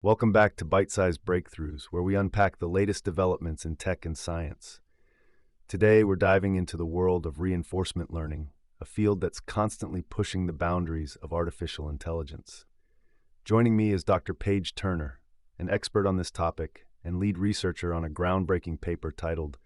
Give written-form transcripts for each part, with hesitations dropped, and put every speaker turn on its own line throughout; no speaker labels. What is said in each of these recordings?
Welcome back to Bite-Sized Breakthroughs, where we unpack the latest developments in tech and science. Today, we're diving into the world of reinforcement learning, a field that's constantly pushing the boundaries of artificial intelligence. Joining me is Dr. Paige Turner, an expert on this topic and lead researcher on a groundbreaking paper titled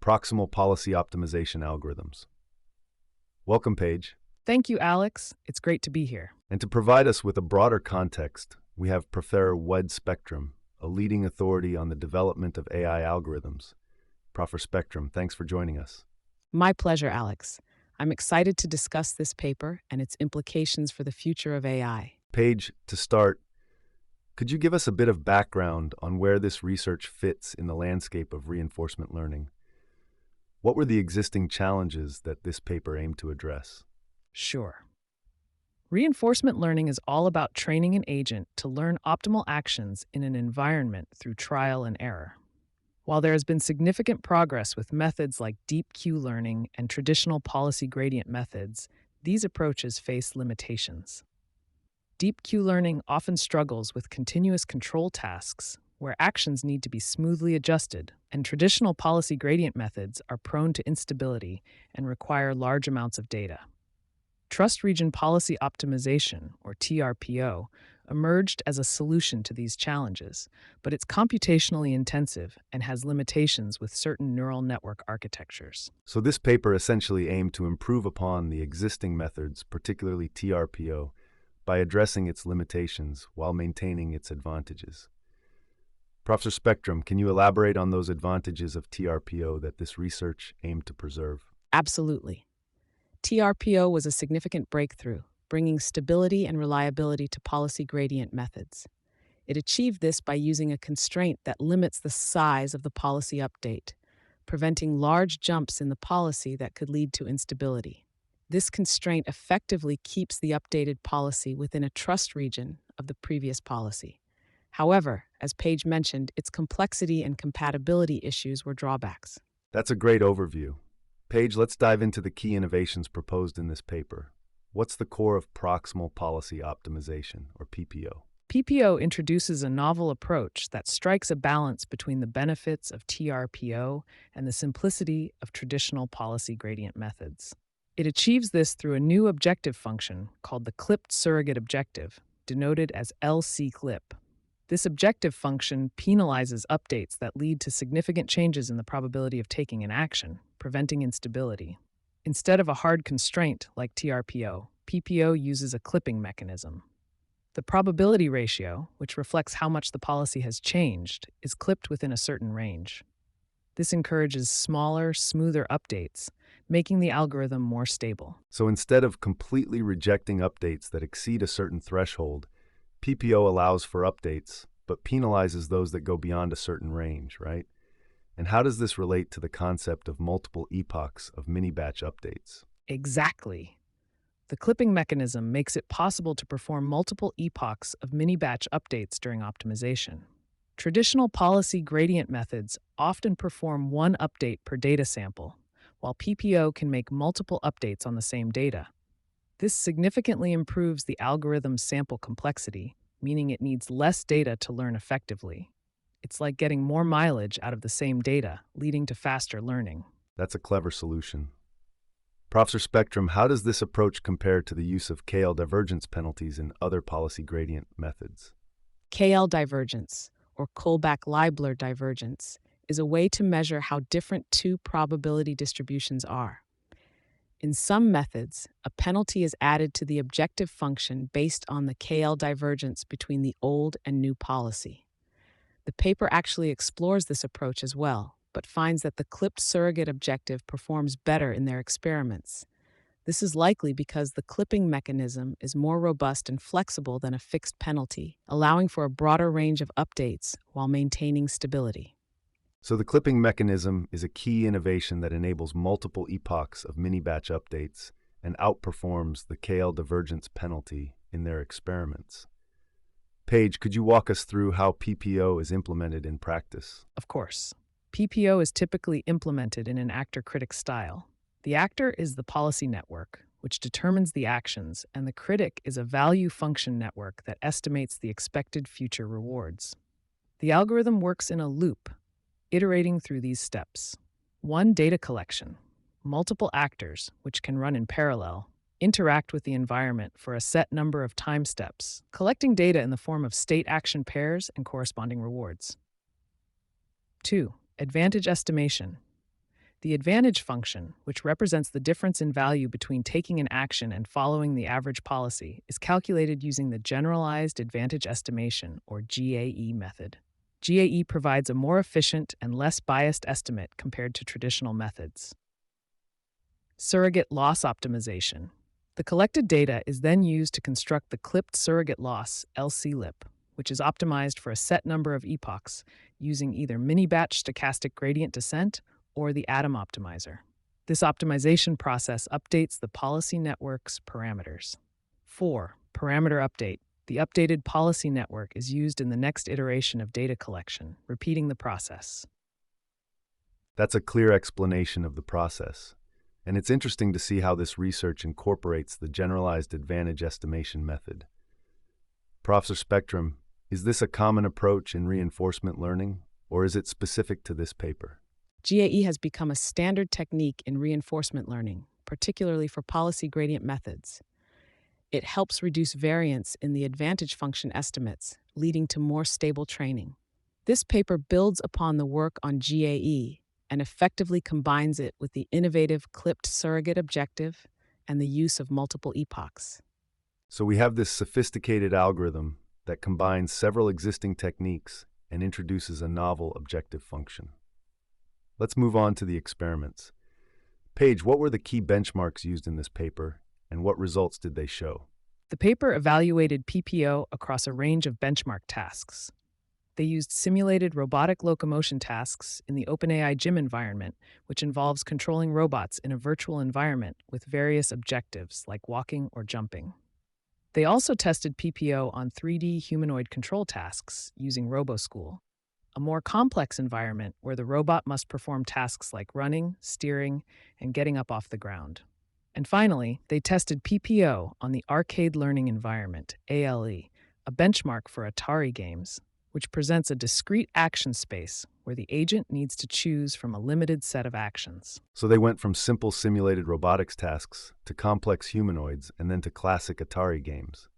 Proximal Policy Optimization Algorithms. Welcome, Paige.
Thank you, Alex. It's great to be here.
And to provide us with a broader context, we have Professor Wed Spectrum, a leading authority on the development of AI algorithms. Professor Spectrum, thanks for joining us.
My pleasure, Alex. I'm excited to discuss this paper and its implications for the future of AI.
Paige, to start, could you give us a bit of background on where this research fits in the landscape of reinforcement learning? What were the existing challenges that this paper aimed to address?
Sure. Reinforcement learning is all about training an agent to learn optimal actions in an environment through trial and error. While there has been significant progress with methods like deep Q learning and traditional policy gradient methods, these approaches face limitations. Deep Q learning often struggles with continuous control tasks where actions need to be smoothly adjusted, and traditional policy gradient methods are prone to instability and require large amounts of data. Trust Region Policy Optimization, or TRPO, emerged as a solution to these challenges, but it's computationally intensive and has limitations with certain neural network architectures.
So this paper essentially aimed to improve upon the existing methods, particularly TRPO, by addressing its limitations while maintaining its advantages. Professor Spectrum, can you elaborate on those advantages of TRPO that this research aimed to preserve?
Absolutely. TRPO was a significant breakthrough, bringing stability and reliability to policy gradient methods. It achieved this by using a constraint that limits the size of the policy update, preventing large jumps in the policy that could lead to instability. This constraint effectively keeps the updated policy within a trust region of the previous policy. However, as Paige mentioned, its complexity and compatibility issues were drawbacks.
That's a great overview. Paige, let's dive into the key innovations proposed in this paper. What's the core of Proximal Policy Optimization, or PPO?
PPO introduces a novel approach that strikes a balance between the benefits of TRPO and the simplicity of traditional policy gradient methods. It achieves this through a new objective function called the clipped surrogate objective, denoted as LC-clip. This objective function penalizes updates that lead to significant changes in the probability of taking an action, preventing instability. Instead of a hard constraint like TRPO, PPO uses a clipping mechanism. The probability ratio, which reflects how much the policy has changed, is clipped within a certain range. This encourages smaller, smoother updates, making the algorithm more stable.
So instead of completely rejecting updates that exceed a certain threshold, PPO allows for updates, but penalizes those that go beyond a certain range, right? And how does this relate to the concept of multiple epochs of mini-batch updates?
Exactly. The clipping mechanism makes it possible to perform multiple epochs of mini-batch updates during optimization. Traditional policy gradient methods often perform one update per data sample, while PPO can make multiple updates on the same data. This significantly improves the algorithm's sample complexity, meaning it needs less data to learn effectively. It's like getting more mileage out of the same data, leading to faster learning.
That's a clever solution. Professor Spectrum, how does this approach compare to the use of KL divergence penalties in other policy gradient methods?
KL divergence, or Kullback-Leibler divergence, is a way to measure how different two probability distributions are. In some methods, a penalty is added to the objective function based on the KL divergence between the old and new policy. The paper actually explores this approach as well, but finds that the clipped surrogate objective performs better in their experiments. This is likely because the clipping mechanism is more robust and flexible than a fixed penalty, allowing for a broader range of updates while maintaining stability.
So the clipping mechanism is a key innovation that enables multiple epochs of mini-batch updates and outperforms the KL divergence penalty in their experiments. Paige, could you walk us through how PPO is implemented in practice?
Of course, PPO is typically implemented in an actor-critic style. The actor is the policy network, which determines the actions, and the critic is a value function network that estimates the expected future rewards. The algorithm works in a loop, iterating through these steps. 1. Data collection. Multiple actors, which can run in parallel, interact with the environment for a set number of time steps, collecting data in the form of state action pairs and corresponding rewards. 2. Advantage estimation. The advantage function, which represents the difference in value between taking an action and following the average policy, is calculated using the Generalized Advantage Estimation, or GAE method. GAE provides a more efficient and less biased estimate compared to traditional methods. Surrogate loss optimization. The collected data is then used to construct the clipped surrogate loss, LCLIP, which is optimized for a set number of epochs using either minibatch stochastic gradient descent or the atom optimizer. This optimization process updates the policy network's parameters. 4. Parameter update. The updated policy network is used in the next iteration of data collection, repeating the process.
That's a clear explanation of the process. And it's interesting to see how this research incorporates the generalized advantage estimation method. Professor Spectrum, is this a common approach in reinforcement learning, or is it specific to this paper?
GAE has become a standard technique in reinforcement learning, particularly for policy gradient methods. It helps reduce variance in the advantage function estimates, leading to more stable training. This paper builds upon the work on GAE and effectively combines it with the innovative clipped surrogate objective and the use of multiple epochs.
So we have this sophisticated algorithm that combines several existing techniques and introduces a novel objective function. Let's move on to the experiments. Paige, what were the key benchmarks used in this paper, and what results did they show?
The paper evaluated PPO across a range of benchmark tasks. They used simulated robotic locomotion tasks in the OpenAI gym environment, which involves controlling robots in a virtual environment with various objectives like walking or jumping. They also tested PPO on 3D humanoid control tasks using RoboSchool, a more complex environment where the robot must perform tasks like running, steering, and getting up off the ground. And finally, they tested PPO on the arcade learning environment, ALE, a benchmark for Atari games, which presents a discrete action space where the agent needs to choose from a limited set of actions.
So they went from simple simulated robotics tasks to complex humanoids and then to classic Atari games.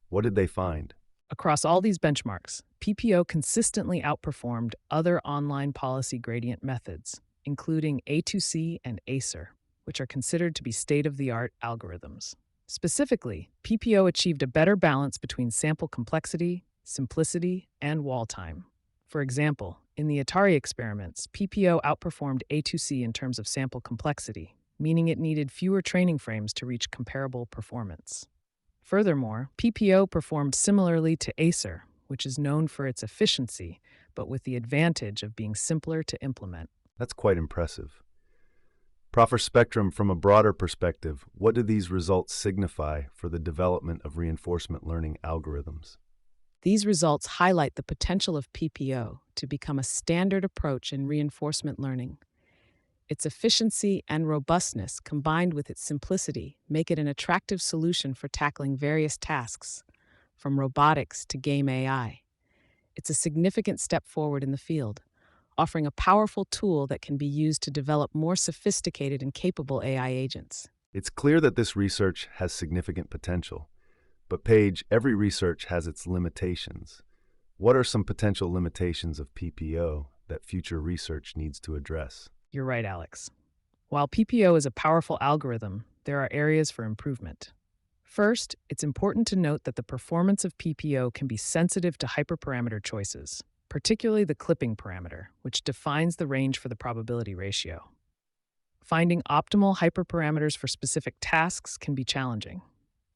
What did they find?
Across all these benchmarks, PPO consistently outperformed other online policy gradient methods, including A2C and ACER, which are considered to be state-of-the-art algorithms. Specifically, PPO achieved a better balance between sample complexity, simplicity, and wall time. For example, in the Atari experiments, PPO outperformed A2C in terms of sample complexity, meaning it needed fewer training frames to reach comparable performance. Furthermore, PPO performed similarly to ACER, which is known for its efficiency, but with the advantage of being simpler to implement.
That's quite impressive. Professor Spectrum, from a broader perspective, what do these results signify for the development of reinforcement learning algorithms?
These results highlight the potential of PPO to become a standard approach in reinforcement learning. Its efficiency and robustness, combined with its simplicity, make it an attractive solution for tackling various tasks, from robotics to game AI. It's a significant step forward in the field, offering a powerful tool that can be used to develop more sophisticated and capable AI agents.
It's clear that this research has significant potential. But Paige, every research has its limitations. What are some potential limitations of PPO that future research needs to address?
You're right, Alex. While PPO is a powerful algorithm, there are areas for improvement. First, it's important to note that the performance of PPO can be sensitive to hyperparameter choices, particularly the clipping parameter, which defines the range for the probability ratio. Finding optimal hyperparameters for specific tasks can be challenging.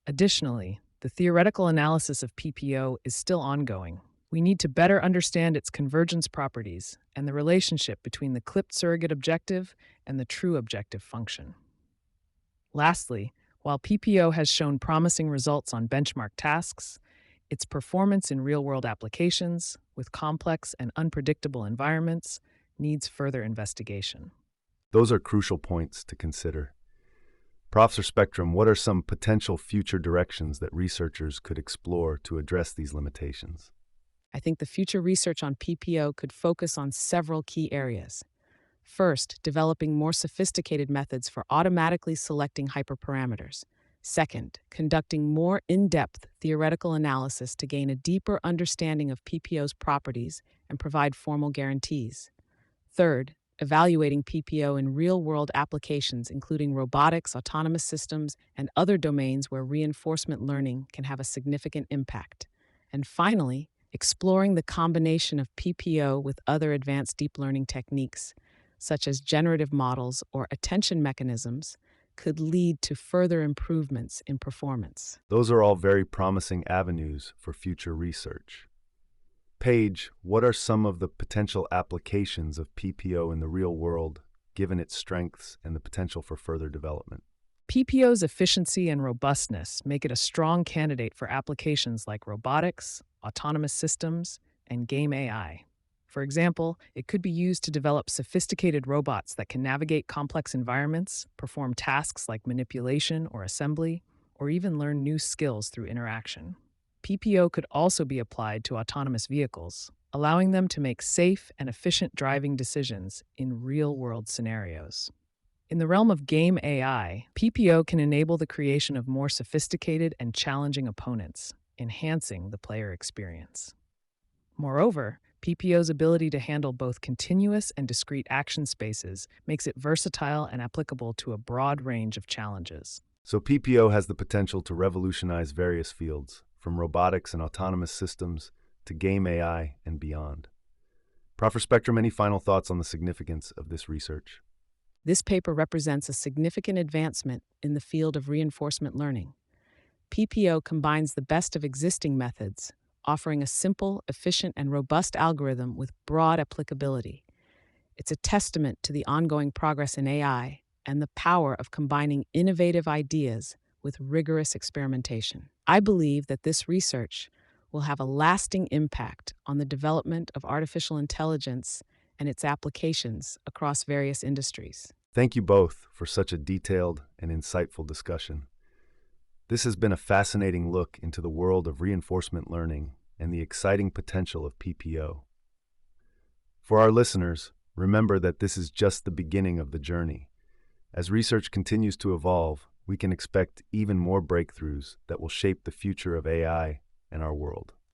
Additionally, the theoretical analysis of PPO is still ongoing. We need to better understand its convergence properties and the relationship between the clipped surrogate objective and the true objective function. Lastly, while PPO has shown promising results on benchmark tasks, its performance in real-world applications, with complex and unpredictable environments, needs further investigation.
Those are crucial points to consider. Professor Spectrum, what are some potential future directions that researchers could explore to address these limitations?
I think the future research on PPO could focus on several key areas. First, developing more sophisticated methods for automatically selecting hyperparameters. Second, conducting more in depth theoretical analysis to gain a deeper understanding of PPO's properties and provide formal guarantees. Third, evaluating PPO in real world applications, including robotics, autonomous systems, and other domains where reinforcement learning can have a significant impact. And finally, exploring the combination of PPO with other advanced deep learning techniques, such as generative models or attention mechanisms, could lead to further improvements in performance.
Those are all very promising avenues for future research. Paige, what are some of the potential applications of PPO in the real world, given its strengths and the potential for further development?
PPO's efficiency and robustness make it a strong candidate for applications like robotics, autonomous systems, and game AI. For example, it could be used to develop sophisticated robots that can navigate complex environments, perform tasks like manipulation or assembly, or even learn new skills through interaction. PPO could also be applied to autonomous vehicles, allowing them to make safe and efficient driving decisions in real world scenarios. In the realm of game AI, PPO can enable the creation of more sophisticated and challenging opponents, enhancing the player experience. Moreover, PPO's ability to handle both continuous and discrete action spaces makes it versatile and applicable to a broad range of challenges.
So PPO has the potential to revolutionize various fields, from robotics and autonomous systems to game AI and beyond. Professor Spectrum, any final thoughts on the significance of this research?
This paper represents a significant advancement in the field of reinforcement learning. PPO combines the best of existing methods, offering a simple, efficient, and robust algorithm with broad applicability. It's a testament to the ongoing progress in AI and the power of combining innovative ideas with rigorous experimentation. I believe that this research will have a lasting impact on the development of artificial intelligence and its applications across various industries.
Thank you both for such a detailed and insightful discussion. This has been a fascinating look into the world of reinforcement learning and the exciting potential of PPO. For our listeners, remember that this is just the beginning of the journey. As research continues to evolve, we can expect even more breakthroughs that will shape the future of AI and our world.